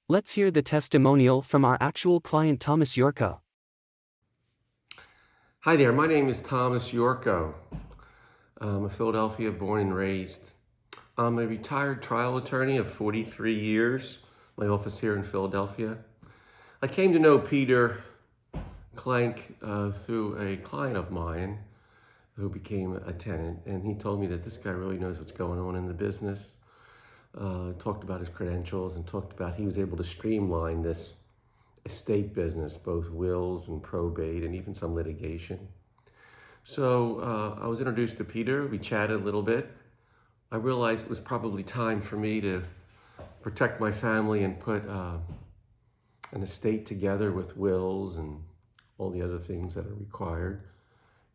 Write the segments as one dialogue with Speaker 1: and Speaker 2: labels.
Speaker 1: Let's hear the testimonial from our actual client Thomas Yorko.
Speaker 2: Hi there, my name is Thomas Yorko. I'm a Philadelphia born and raised. I'm a retired trial attorney of 43 years, my office here in Philadelphia. I came to know Peter Klenk through a client of mine who became a tenant, and he told me that this guy really knows what's going on in the business. Talked about his credentials and talked about he was able to streamline this estate business, both wills and probate and even some litigation. So I was introduced to Peter. We chatted a little bit. I realized it was probably time for me to protect my family and put an estate together with wills and all the other things that are required.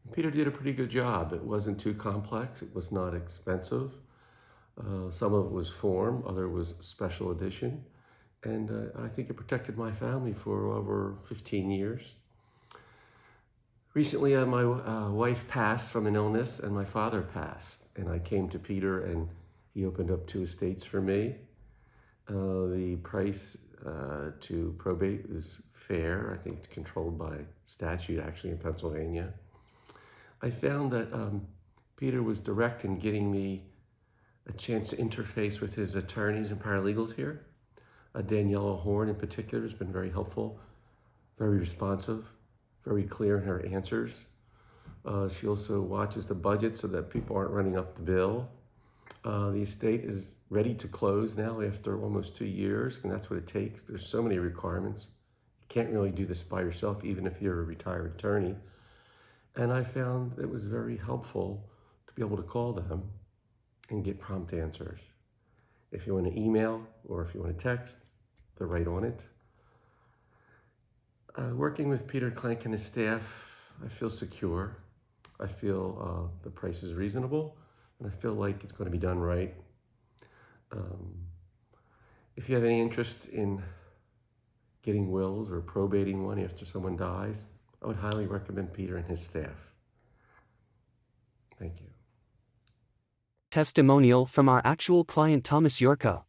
Speaker 2: And Peter did a pretty good job. It wasn't too complex. It was not expensive. Some of it was form, other was special edition. And I think it protected my family for over 15 years. Recently, my wife passed from an illness and my father passed. And I came to Peter and he opened up 2 estates for me. The price to probate is fair. I think it's controlled by statute actually in Pennsylvania. I found that Peter was direct in getting me a chance to interface with his attorneys and paralegals here. Daniela Horn in particular has been very helpful, very responsive, very clear in her answers. She also watches the budget so that people aren't running up the bill. The estate is ready to close now after almost 2 years, and that's what it takes. There's so many requirements. You can't really do this by yourself, even if you're a retired attorney. And I found it was very helpful to be able to call them and get prompt answers. If you want to email or if you want to text, they're right on it. Working with Peter Klenk and his staff, I feel secure. I feel the price is reasonable, and I feel like it's going to be done right. If you have any interest in getting wills or probating one after someone dies, I would highly recommend Peter and his staff. Thank you.
Speaker 1: Testimonial from our actual client Thomas Yorko.